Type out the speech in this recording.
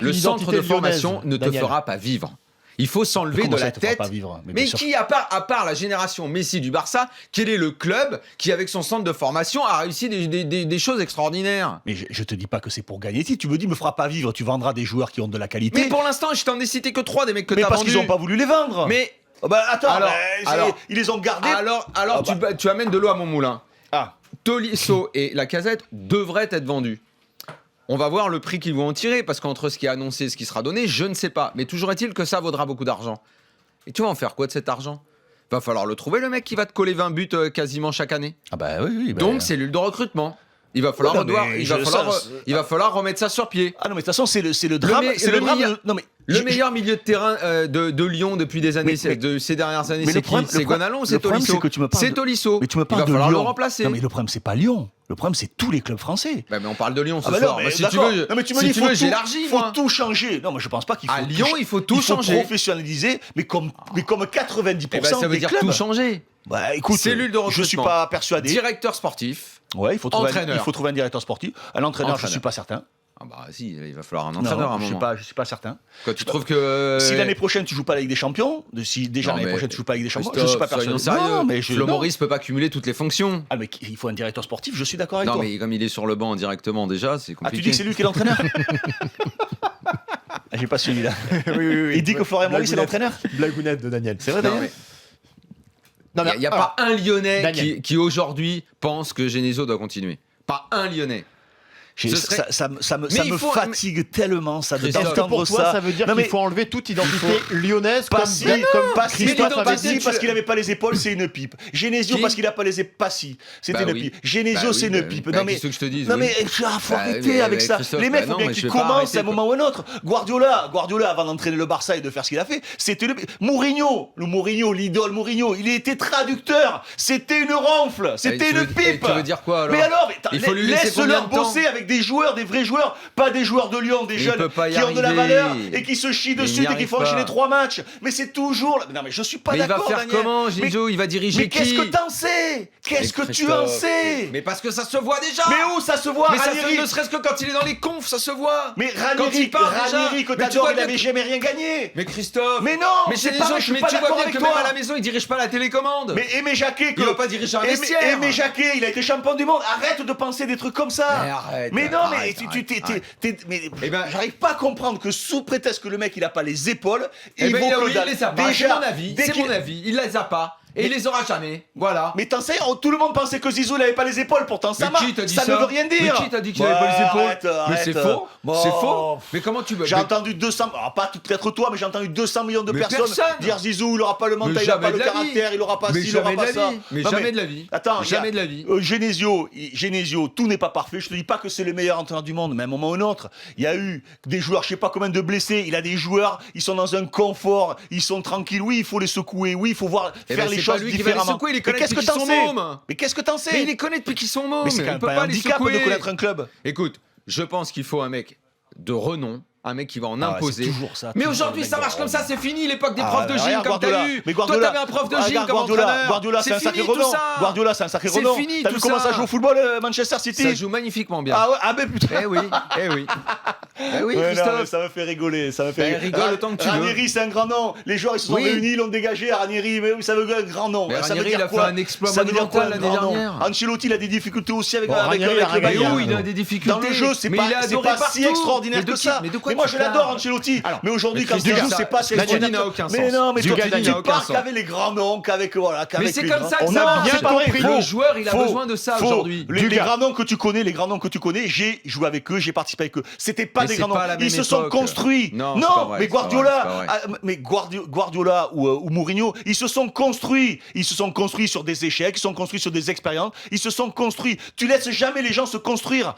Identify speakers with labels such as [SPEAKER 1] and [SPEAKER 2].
[SPEAKER 1] Le centre de formation ne te
[SPEAKER 2] Daniel.
[SPEAKER 1] fera pas vivre. Il faut s'enlever
[SPEAKER 3] Comment
[SPEAKER 1] de
[SPEAKER 3] ça,
[SPEAKER 1] la
[SPEAKER 3] il te fera
[SPEAKER 1] tête.
[SPEAKER 3] pas vivre
[SPEAKER 1] Mais
[SPEAKER 3] bien sûr.
[SPEAKER 1] qui, à part la génération Messi du Barça, quel est le club qui, avec son centre de formation, a réussi des choses extraordinaires?
[SPEAKER 3] Mais je te dis pas que c'est pour gagner. Si tu me dis me fera pas vivre, tu vendras des joueurs qui ont de la qualité.
[SPEAKER 1] Mais pour l'instant, je t'en ai cité que 3 des mecs que
[SPEAKER 3] Mais
[SPEAKER 1] t'as
[SPEAKER 3] parce
[SPEAKER 1] vendus.
[SPEAKER 3] qu'ils ont pas voulu les vendre.
[SPEAKER 1] Mais
[SPEAKER 3] Oh bah attends,
[SPEAKER 1] Alors,
[SPEAKER 3] ils les ont gardés.
[SPEAKER 1] alors
[SPEAKER 3] Ah
[SPEAKER 1] tu amènes de l'eau à mon moulin.
[SPEAKER 3] Ah,
[SPEAKER 1] Tolisso et Lacazette devraient être vendus. On va voir le prix qu'ils vont en tirer, parce qu'entre ce qui est annoncé et ce qui sera donné, je ne sais pas. Mais toujours est-il que ça vaudra beaucoup d'argent. Et tu vas en faire quoi de cet argent? Va falloir le trouver, le mec qui va te coller 20 buts quasiment chaque année.
[SPEAKER 3] ah bah oui.
[SPEAKER 1] Donc, cellule de recrutement. Il va falloir,
[SPEAKER 3] Oui, non, mais
[SPEAKER 1] il va falloir remettre ça sur pied.
[SPEAKER 3] Ah non mais de toute façon c'est le drame.
[SPEAKER 1] mais-
[SPEAKER 3] C'est
[SPEAKER 1] le
[SPEAKER 3] le drame.
[SPEAKER 1] meilleur-
[SPEAKER 3] Non mais
[SPEAKER 1] Le meilleur milieu de terrain de Lyon depuis des années,
[SPEAKER 3] Mais-
[SPEAKER 1] de ces dernières années,
[SPEAKER 3] mais
[SPEAKER 1] c'est
[SPEAKER 3] le problème-
[SPEAKER 1] qui? C'est
[SPEAKER 3] le problème-
[SPEAKER 1] Gonalon ou
[SPEAKER 3] le
[SPEAKER 1] c'est
[SPEAKER 3] problème,
[SPEAKER 1] Tolisso?
[SPEAKER 3] c'est que tu me parles
[SPEAKER 1] C'est
[SPEAKER 3] de-
[SPEAKER 1] Tolisso.
[SPEAKER 3] Mais tu me
[SPEAKER 1] Il
[SPEAKER 3] parles
[SPEAKER 1] va
[SPEAKER 3] de
[SPEAKER 1] falloir
[SPEAKER 3] Lyon.
[SPEAKER 1] le remplacer.
[SPEAKER 3] Non mais le problème c'est pas Lyon. Le problème c'est tous les clubs français.
[SPEAKER 1] Bah, mais on parle de Lyon ce
[SPEAKER 3] Ah bah
[SPEAKER 1] soir.
[SPEAKER 3] non, mais
[SPEAKER 1] Bah, si tu
[SPEAKER 3] d'accord.
[SPEAKER 1] veux,
[SPEAKER 3] Non, mais tu me
[SPEAKER 1] si
[SPEAKER 3] dis,
[SPEAKER 1] tu
[SPEAKER 3] faut
[SPEAKER 1] veux,
[SPEAKER 3] tout-
[SPEAKER 1] j'élargis,
[SPEAKER 3] faut
[SPEAKER 1] moi.
[SPEAKER 3] tout changer. Non, moi je pense pas qu'il faut.
[SPEAKER 1] À Lyon, il faut tout changer.
[SPEAKER 3] Professionnaliser, mais comme 90%
[SPEAKER 1] Eh ben, ça veut
[SPEAKER 3] des
[SPEAKER 1] dire
[SPEAKER 3] clubs.
[SPEAKER 1] tout changer.
[SPEAKER 3] Bah écoute,
[SPEAKER 1] Cellule de
[SPEAKER 3] je suis
[SPEAKER 1] recrutement.
[SPEAKER 3] pas persuadé.
[SPEAKER 1] Directeur sportif.
[SPEAKER 3] Ouais, il faut
[SPEAKER 1] Entraîneur.
[SPEAKER 3] trouver un directeur sportif. Un entraîneur, je
[SPEAKER 1] Entraîneur.
[SPEAKER 3] suis pas certain.
[SPEAKER 1] Ah bah si, il va falloir un
[SPEAKER 3] Non,
[SPEAKER 1] entraîneur à un
[SPEAKER 3] je
[SPEAKER 1] moment.
[SPEAKER 3] suis pas certain.
[SPEAKER 1] Quand tu trouves que
[SPEAKER 3] Si l'année prochaine tu joues pas la Ligue des Champions, si déjà
[SPEAKER 1] Non,
[SPEAKER 3] l'année
[SPEAKER 1] mais
[SPEAKER 3] prochaine tu joues pas la Ligue des Champions, je
[SPEAKER 1] Christophe,
[SPEAKER 3] suis pas persuadé.
[SPEAKER 1] soyons sérieux.
[SPEAKER 3] Non, mais
[SPEAKER 1] Flo
[SPEAKER 3] non.
[SPEAKER 1] Maurice peut pas cumuler toutes les fonctions.
[SPEAKER 3] Ah mais il faut un directeur sportif, je suis d'accord avec
[SPEAKER 1] Non
[SPEAKER 3] toi.
[SPEAKER 1] mais comme il est sur le banc directement déjà, c'est
[SPEAKER 3] Ah,
[SPEAKER 1] compliqué.
[SPEAKER 3] tu dis que c'est lui qui est l'entraîneur Ah, j'ai pas suivi là. Il dit que Florian Maurice est l'entraîneur.
[SPEAKER 2] Blagounette de Daniel.
[SPEAKER 3] C'est vrai
[SPEAKER 1] Non,
[SPEAKER 3] Daniel
[SPEAKER 1] mais
[SPEAKER 2] Non,
[SPEAKER 1] il n'y a
[SPEAKER 2] alors,
[SPEAKER 1] pas un Lyonnais
[SPEAKER 2] Daniel.
[SPEAKER 1] qui aujourd'hui pense que Genesio doit continuer. Pas un Lyonnais. Ce serait-
[SPEAKER 3] Ça me
[SPEAKER 1] Mais il faut-
[SPEAKER 3] fatigue tellement ça de
[SPEAKER 1] Christophe,
[SPEAKER 2] Est-ce que
[SPEAKER 3] d'entendre
[SPEAKER 2] pour toi, ça veut dire
[SPEAKER 3] Non,
[SPEAKER 2] qu'il
[SPEAKER 3] mais
[SPEAKER 2] faut enlever toute identité lyonnaise
[SPEAKER 3] Pas
[SPEAKER 2] comme,
[SPEAKER 3] si,
[SPEAKER 2] comme
[SPEAKER 3] pas si,
[SPEAKER 2] Christophe
[SPEAKER 1] mais
[SPEAKER 2] avait
[SPEAKER 3] pas si,
[SPEAKER 2] dit
[SPEAKER 3] parce qu'il avait pas les épaules, c'est une pipe. Genesio
[SPEAKER 1] Qui
[SPEAKER 3] parce qu'il a pas les épaules, pas si, c'était
[SPEAKER 1] Bah
[SPEAKER 3] une
[SPEAKER 1] oui.
[SPEAKER 3] pipe. Genesio
[SPEAKER 1] Bah oui,
[SPEAKER 3] c'est
[SPEAKER 1] bah
[SPEAKER 3] une
[SPEAKER 1] oui.
[SPEAKER 3] pipe.
[SPEAKER 1] Bah,
[SPEAKER 3] Non mais
[SPEAKER 1] qu'est-ce que je te dise,
[SPEAKER 3] non
[SPEAKER 1] oui.
[SPEAKER 3] mais faut
[SPEAKER 1] Bah
[SPEAKER 3] arrêter
[SPEAKER 1] oui,
[SPEAKER 3] avec
[SPEAKER 1] mais
[SPEAKER 3] ça.
[SPEAKER 1] Christophe,
[SPEAKER 3] Les mecs,
[SPEAKER 1] bah
[SPEAKER 3] faut
[SPEAKER 1] non,
[SPEAKER 3] bien
[SPEAKER 1] mais
[SPEAKER 3] qu'ils
[SPEAKER 1] je vais pas
[SPEAKER 3] commencent
[SPEAKER 1] arrêter,
[SPEAKER 3] à un moment ou un autre. Guardiola avant d'entraîner le Barça et de faire ce qu'il a fait, c'était Mourinho, l'idole Mourinho, il était traducteur, c'était une ronfle, c'était
[SPEAKER 1] tu
[SPEAKER 3] une
[SPEAKER 1] veux-
[SPEAKER 3] pipe.
[SPEAKER 1] tu veux dire quoi, alors
[SPEAKER 3] Mais alors,
[SPEAKER 1] Il faut lui laisser combien
[SPEAKER 3] laisse-leur
[SPEAKER 1] de temps
[SPEAKER 3] bosser avec des joueurs, des vrais joueurs, pas des joueurs de Lyon, des
[SPEAKER 1] Il
[SPEAKER 3] jeunes
[SPEAKER 1] peut pas y
[SPEAKER 3] qui ont de la
[SPEAKER 1] arriver.
[SPEAKER 3] valeur et qui se chient
[SPEAKER 1] Mais il
[SPEAKER 3] dessus
[SPEAKER 1] n'y
[SPEAKER 3] et qui font
[SPEAKER 1] arrive
[SPEAKER 3] enchaîner
[SPEAKER 1] pas.
[SPEAKER 3] 3 matchs. Mais c'est toujours. Non, mais je suis pas
[SPEAKER 1] Mais il va
[SPEAKER 3] d'accord.
[SPEAKER 1] faire
[SPEAKER 3] Daniel.
[SPEAKER 1] comment, Genesio? Il va diriger
[SPEAKER 3] Mais
[SPEAKER 1] qui?
[SPEAKER 3] qu'est-ce que t'en sais? Qu'est-ce que
[SPEAKER 1] Mais
[SPEAKER 3] tu en
[SPEAKER 1] Christophe,
[SPEAKER 3] sais?
[SPEAKER 1] Mais parce que ça se voit déjà.
[SPEAKER 3] Mais où ça se voit?
[SPEAKER 1] Mais ça
[SPEAKER 3] Ranieri.
[SPEAKER 1] ne serait-ce que quand il est dans les confs, ça se voit.
[SPEAKER 3] Mais
[SPEAKER 1] Quand il part déjà.
[SPEAKER 3] Ranieri que
[SPEAKER 1] Mais tu
[SPEAKER 3] t'adores,
[SPEAKER 1] vois
[SPEAKER 3] il
[SPEAKER 1] bien
[SPEAKER 3] avait
[SPEAKER 1] que-
[SPEAKER 3] jamais rien gagné.
[SPEAKER 1] Mais Christophe.
[SPEAKER 3] Mais non,
[SPEAKER 1] Mais
[SPEAKER 3] c'est
[SPEAKER 1] Genesio,
[SPEAKER 3] pas, je suis
[SPEAKER 1] mais
[SPEAKER 3] pas
[SPEAKER 1] tu vois
[SPEAKER 3] d'accord
[SPEAKER 1] bien
[SPEAKER 3] avec
[SPEAKER 1] que même à
[SPEAKER 3] toi.
[SPEAKER 1] la maison, il dirige pas la télécommande.
[SPEAKER 3] Mais Aimé Jacquet,
[SPEAKER 1] Il va pas diriger un vestiaire.
[SPEAKER 3] Aimé Jacquet, il a été champion du monde. Arrête de penser des trucs comme ça.
[SPEAKER 1] Mais arrête,
[SPEAKER 3] Mais non,
[SPEAKER 1] arrête,
[SPEAKER 3] mais
[SPEAKER 1] arrête.
[SPEAKER 3] mais
[SPEAKER 1] Eh ben-
[SPEAKER 3] j'arrive pas à comprendre que sous prétexte que le mec il a pas les épaules,
[SPEAKER 1] Eh
[SPEAKER 3] il
[SPEAKER 1] ben,
[SPEAKER 3] vaut
[SPEAKER 1] il a-
[SPEAKER 3] que
[SPEAKER 1] oui,
[SPEAKER 3] dalle.
[SPEAKER 1] il les a pas. C'est
[SPEAKER 3] Déjà,
[SPEAKER 1] mon avis.
[SPEAKER 3] dès
[SPEAKER 1] C'est
[SPEAKER 3] qu'il-
[SPEAKER 1] mon avis. Il les a pas. Et il les aura jamais. Voilà.
[SPEAKER 3] Mais t'en sais, tout le monde pensait que Zizou n'avait pas les épaules, pourtant ça
[SPEAKER 1] Mais
[SPEAKER 3] marche.
[SPEAKER 1] qui t'a dit
[SPEAKER 3] Ça ne veut rien dire.
[SPEAKER 1] Mais qui t'a dit qu'il avait pas les épaules?
[SPEAKER 3] Arrête,
[SPEAKER 1] Mais c'est
[SPEAKER 3] arrête.
[SPEAKER 1] faux.
[SPEAKER 3] Bon.
[SPEAKER 1] C'est faux. Mais comment tu veux?
[SPEAKER 3] J'ai
[SPEAKER 1] Mais-
[SPEAKER 3] entendu 200, alors pas peut-être toi, mais j'ai entendu 200 millions de
[SPEAKER 1] Mais
[SPEAKER 3] personnes
[SPEAKER 1] personne.
[SPEAKER 3] dire Zizou, il aura pas le mental,
[SPEAKER 1] Mais
[SPEAKER 3] il aura pas
[SPEAKER 1] jamais
[SPEAKER 3] le
[SPEAKER 1] de la vie.
[SPEAKER 3] caractère, il aura pas
[SPEAKER 1] Mais
[SPEAKER 3] ci, il aura
[SPEAKER 1] jamais
[SPEAKER 3] pas
[SPEAKER 1] de la
[SPEAKER 3] ça.
[SPEAKER 1] vie. Mais
[SPEAKER 3] Non,
[SPEAKER 1] jamais de la vie.
[SPEAKER 3] Attends,
[SPEAKER 1] Jamais de la vie.
[SPEAKER 3] Genesio, tout n'est pas parfait. Je te dis pas que c'est le meilleur entraîneur du monde, mais à un moment ou un autre, il y a eu des joueurs, je sais pas combien de blessés. Il a des joueurs, ils sont dans un confort, ils sont tranquilles. Oui, il faut les secouer. Oui, il faut voir
[SPEAKER 1] Eh
[SPEAKER 3] faire
[SPEAKER 1] ben,
[SPEAKER 3] les
[SPEAKER 1] c'est pas
[SPEAKER 3] choses
[SPEAKER 1] lui qui va les
[SPEAKER 3] différemment.
[SPEAKER 1] secouer, il les
[SPEAKER 3] Mais
[SPEAKER 1] connaît
[SPEAKER 3] qu'est-ce
[SPEAKER 1] depuis
[SPEAKER 3] que
[SPEAKER 1] qu'ils
[SPEAKER 3] t'en
[SPEAKER 1] sont
[SPEAKER 3] sais?
[SPEAKER 1] mômes.
[SPEAKER 3] Mais qu'est-ce que t'en sais?
[SPEAKER 1] Mais il les connaît depuis qu'ils sont mômes.
[SPEAKER 3] Mais c'est quand
[SPEAKER 1] Il
[SPEAKER 3] même
[SPEAKER 1] peut
[SPEAKER 3] pas
[SPEAKER 1] pas
[SPEAKER 3] un
[SPEAKER 1] les
[SPEAKER 3] handicap de
[SPEAKER 1] secouer.
[SPEAKER 3] connaître un club.
[SPEAKER 1] Écoute, je pense qu'il faut un mec de renom, un mec qui va en
[SPEAKER 3] Ah ouais,
[SPEAKER 1] imposer.
[SPEAKER 3] c'est toujours ça,
[SPEAKER 1] Mais
[SPEAKER 3] toujours
[SPEAKER 1] aujourd'hui,
[SPEAKER 3] le
[SPEAKER 1] ça
[SPEAKER 3] mec
[SPEAKER 1] marche
[SPEAKER 3] de
[SPEAKER 1] comme ça,
[SPEAKER 3] renom.
[SPEAKER 1] c'est fini l'époque des
[SPEAKER 3] Ah,
[SPEAKER 1] profs de gym
[SPEAKER 3] regarde
[SPEAKER 1] comme t'as
[SPEAKER 3] Guardiola.
[SPEAKER 1] eu.
[SPEAKER 3] Mais
[SPEAKER 1] Toi,
[SPEAKER 3] Guardiola,
[SPEAKER 1] t'avais un prof de gym
[SPEAKER 3] regarde
[SPEAKER 1] comme entraîneur.
[SPEAKER 3] Guardiola, c'est un sacré
[SPEAKER 1] fini tout
[SPEAKER 3] renom.
[SPEAKER 1] ça.
[SPEAKER 3] Guardiola, c'est un sacré
[SPEAKER 1] C'est
[SPEAKER 3] renom.
[SPEAKER 1] fini
[SPEAKER 3] T'as
[SPEAKER 1] tout
[SPEAKER 3] vu comment ça joue au football, Manchester City?
[SPEAKER 1] Ça joue magnifiquement bien.
[SPEAKER 3] Ah ouais, ah ben putain.
[SPEAKER 1] Eh oui, eh oui. Eh oui,
[SPEAKER 3] Ouais, non, mais
[SPEAKER 1] Christophe.
[SPEAKER 3] ça me fait rigoler, ça me fait
[SPEAKER 1] Ben,
[SPEAKER 3] rigoler.
[SPEAKER 1] rigole autant que tu veux.
[SPEAKER 3] Ranieri, c'est un grand nom. Les joueurs, ils se sont
[SPEAKER 1] Oui.
[SPEAKER 3] réunis, ils l'ont dégagé. Ranieri, mais oui, ça veut dire un grand nom.
[SPEAKER 1] Mais
[SPEAKER 3] Ça veut
[SPEAKER 1] Ranieri,
[SPEAKER 3] dire
[SPEAKER 1] il a
[SPEAKER 3] quoi?
[SPEAKER 1] fait un exploit
[SPEAKER 3] Ça veut dire quoi,
[SPEAKER 1] monumental
[SPEAKER 3] un
[SPEAKER 1] l'année
[SPEAKER 3] grand nom?
[SPEAKER 1] dernière.
[SPEAKER 3] Ancelotti, il a des difficultés aussi avec,
[SPEAKER 2] Bon,
[SPEAKER 3] avec,
[SPEAKER 2] Ranieri,
[SPEAKER 3] avec
[SPEAKER 2] il a
[SPEAKER 3] le
[SPEAKER 2] régalé,
[SPEAKER 3] Bayern.
[SPEAKER 1] Mais où il a des difficultés.
[SPEAKER 3] Dans le jeu, c'est
[SPEAKER 1] Mais
[SPEAKER 3] pas,
[SPEAKER 1] il est
[SPEAKER 3] c'est
[SPEAKER 1] adoré
[SPEAKER 3] pas si
[SPEAKER 1] partout.
[SPEAKER 3] extraordinaire
[SPEAKER 1] Mais de
[SPEAKER 3] que
[SPEAKER 1] qui-
[SPEAKER 3] ça.
[SPEAKER 1] mais de quoi
[SPEAKER 3] moi,
[SPEAKER 1] tu
[SPEAKER 3] je l'adore,
[SPEAKER 1] parles?
[SPEAKER 3] Ancelotti.
[SPEAKER 2] Alors,
[SPEAKER 3] Mais aujourd'hui,
[SPEAKER 1] mais
[SPEAKER 3] quand il
[SPEAKER 1] Christophe,
[SPEAKER 3] joue, c'est pas si
[SPEAKER 1] ce que tu dis
[SPEAKER 3] extraordinaire.
[SPEAKER 1] n'a aucun
[SPEAKER 3] Mais
[SPEAKER 1] sens.
[SPEAKER 3] non, mais
[SPEAKER 1] Ce
[SPEAKER 3] toi,
[SPEAKER 1] que tu dis
[SPEAKER 3] tu
[SPEAKER 1] n'a aucun
[SPEAKER 3] pars
[SPEAKER 1] sens.
[SPEAKER 3] qu'avec les grands noms, qu'avec voilà, qu'avec
[SPEAKER 1] Mais c'est
[SPEAKER 3] les
[SPEAKER 1] comme
[SPEAKER 3] grands-
[SPEAKER 1] ça que
[SPEAKER 3] On
[SPEAKER 1] ça
[SPEAKER 3] a
[SPEAKER 1] marche.
[SPEAKER 3] bien compris.
[SPEAKER 1] Le joueur, il a
[SPEAKER 3] Faux.
[SPEAKER 1] besoin de ça
[SPEAKER 3] Faux.
[SPEAKER 1] aujourd'hui.
[SPEAKER 3] Les grands noms que tu connais, j'ai joué avec eux, j'ai participé avec eux. C'était pas
[SPEAKER 1] Mais
[SPEAKER 3] des
[SPEAKER 1] c'est
[SPEAKER 3] grands noms.
[SPEAKER 1] pas la même
[SPEAKER 3] Ils se sont
[SPEAKER 1] époque.
[SPEAKER 3] construits.
[SPEAKER 1] Non, c'est pas vrai,
[SPEAKER 3] mais
[SPEAKER 1] c'est pas vrai,
[SPEAKER 3] Guardiola,
[SPEAKER 1] c'est pas
[SPEAKER 3] mais Guardiola ou Mourinho, ils se sont construits. Ils se sont construits sur des échecs, ils se sont construits sur des expériences. Ils se sont construits. Tu laisses jamais les gens se construire.